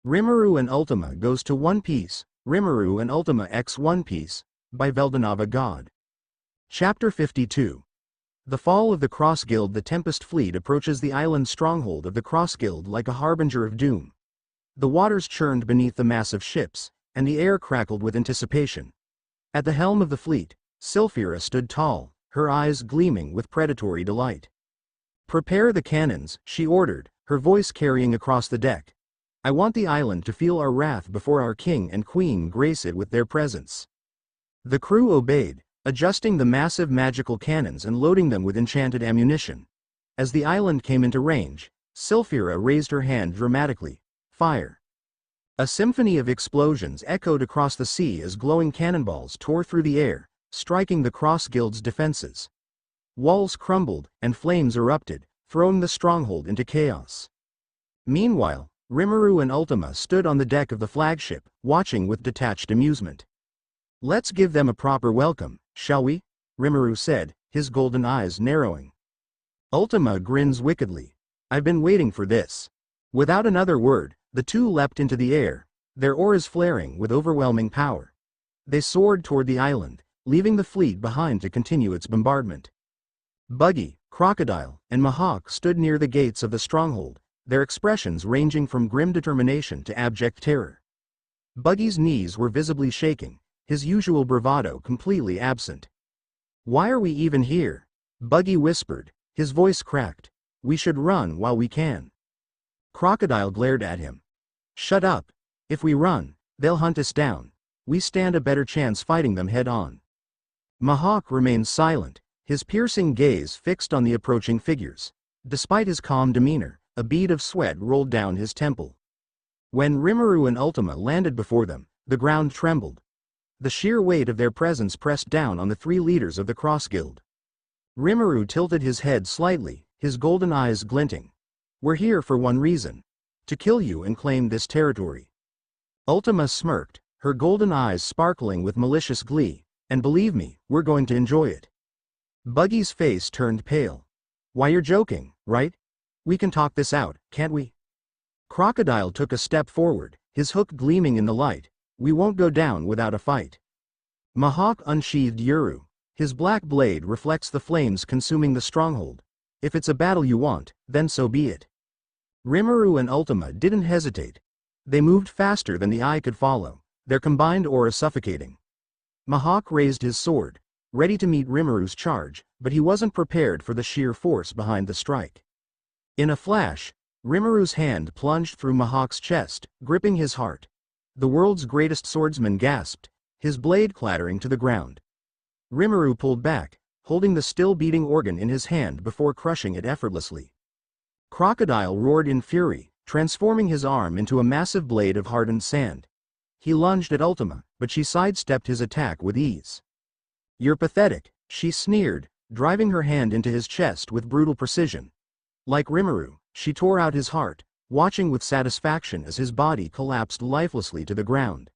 Rimuru and Ultima goes to One Piece, Rimuru and Ultima x One Piece, by Veldanava-God. Chapter 52. The fall of the Cross Guild. The Tempest Fleet approaches the island stronghold of the Cross Guild like a harbinger of doom. The waters churned beneath the massive ships, and the air crackled with anticipation. At the helm of the fleet, Sylphira stood tall, her eyes gleaming with predatory delight. "Prepare the cannons," she ordered, her voice carrying across the deck. "I want the island to feel our wrath before our king and queen grace it with their presence." The crew obeyed, adjusting the massive magical cannons and loading them with enchanted ammunition. As the island came into range, Sylphira raised her hand dramatically. "Fire!" A symphony of explosions echoed across the sea as glowing cannonballs tore through the air, striking the Cross Guild's defenses. Walls crumbled, and flames erupted, throwing the stronghold into chaos. Meanwhile, Rimuru and Ultima stood on the deck of the flagship, watching with detached amusement. "Let's give them a proper welcome, shall we?" Rimuru said, his golden eyes narrowing. Ultima grins wickedly. "I've been waiting for this." Without another word, the two leapt into the air, their oars flaring with overwhelming power. They soared toward the island, leaving the fleet behind to continue its bombardment. Buggy, Crocodile, and Mihawk stood near the gates of the stronghold, their expressions ranging from grim determination to abject terror. Buggy's knees were visibly shaking, his usual bravado completely absent. "Why are we even here?" Buggy whispered, his voice cracked. "We should run while we can." Crocodile glared at him. "Shut up. If we run, they'll hunt us down. We stand a better chance fighting them head-on." Mihawk remained silent, his piercing gaze fixed on the approaching figures. Despite his calm demeanor, a bead of sweat rolled down his temple. When Rimuru and Ultima landed before them, the ground trembled. The sheer weight of their presence pressed down on the three leaders of the Cross Guild. Rimuru tilted his head slightly, his golden eyes glinting. "We're here for one reason: to kill you and claim this territory." Ultima smirked, her golden eyes sparkling with malicious glee. "And believe me, we're going to enjoy it." Buggy's face turned pale. "Why, you're joking, right? We can talk this out, can't we?" Crocodile took a step forward, his hook gleaming in the light. "We won't go down without a fight." Mihawk unsheathed Yuru. His black blade reflects the flames consuming the stronghold. "If it's a battle you want, then so be it." Rimuru and Ultima didn't hesitate. They moved faster than the eye could follow, their combined aura suffocating. Mihawk raised his sword, ready to meet Rimuru's charge, but he wasn't prepared for the sheer force behind the strike. In a flash, Rimuru's hand plunged through Mihawk's chest, gripping his heart. The world's greatest swordsman gasped, his blade clattering to the ground. Rimuru pulled back, holding the still-beating organ in his hand before crushing it effortlessly. Crocodile roared in fury, transforming his arm into a massive blade of hardened sand. He lunged at Ultima, but she sidestepped his attack with ease. "You're pathetic," she sneered, driving her hand into his chest with brutal precision. Like Rimuru, she tore out his heart, watching with satisfaction as his body collapsed lifelessly to the ground.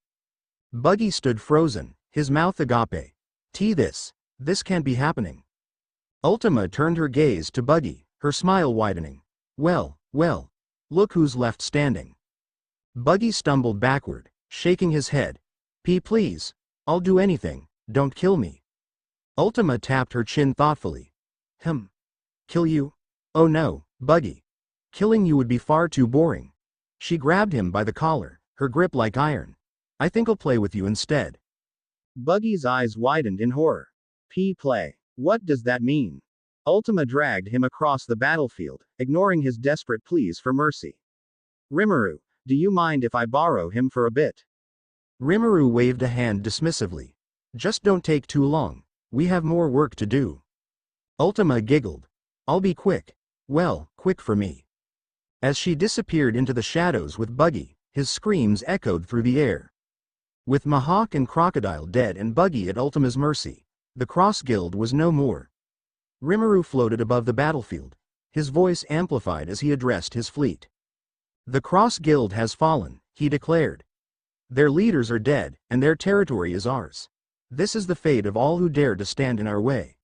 Buggy stood frozen, his mouth agape. This can't be happening." Ultima turned her gaze to Buggy, her smile widening. Well, look who's left standing." Buggy stumbled backward, shaking his head. Please, I'll do anything, don't kill me." Ultima tapped her chin thoughtfully. Kill you? Oh no, Buggy. Killing you would be far too boring." She grabbed him by the collar, her grip like iron. "I think I'll play with you instead." Buggy's eyes widened in horror. Play. What does that mean?" Ultima dragged him across the battlefield, ignoring his desperate pleas for mercy. "Rimuru, do you mind if I borrow him for a bit?" Rimuru waved a hand dismissively. "Just don't take too long, we have more work to do." Ultima giggled. "I'll be quick." "Well, quick for me." As she disappeared into the shadows with Buggy, his screams echoed through the air. With Mihawk and Crocodile dead and Buggy at Ultima's mercy, the Cross Guild was no more. Rimuru floated above the battlefield, his voice amplified as he addressed his fleet. "The Cross Guild has fallen," he declared. "Their leaders are dead, and their territory is ours. This is the fate of all who dare to stand in our way."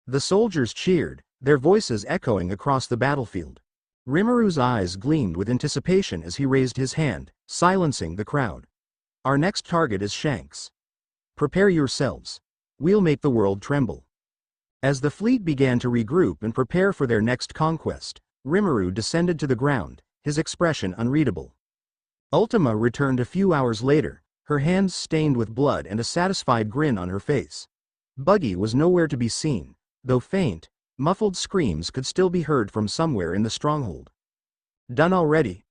The soldiers cheered, their voices echoing across the battlefield. Rimuru's eyes gleamed with anticipation as he raised his hand, silencing the crowd. Our next target is Shanks. Prepare yourselves. We'll make the world tremble. As the fleet began to regroup and prepare for their next conquest, Rimuru descended to the ground, his expression unreadable. Ultima returned a few hours later, her hands stained with blood and a satisfied grin on her face. Buggy was nowhere to be seen, though faint, muffled screams could still be heard from somewhere in the stronghold. Done already?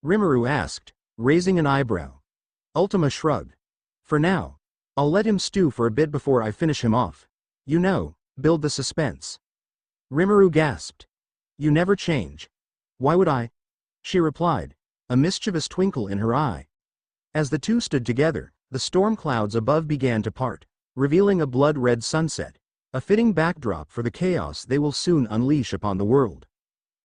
Rimuru asked, raising an eyebrow. Ultima shrugged. For now. I'll let him stew for a bit before I finish him off. You know, build the suspense. Rimuru gasped. You never change. Why would I? She replied, a mischievous twinkle in her eye. As the two stood together, the storm clouds above began to part, revealing a blood-red sunset, a fitting backdrop for the chaos they will soon unleash upon the world.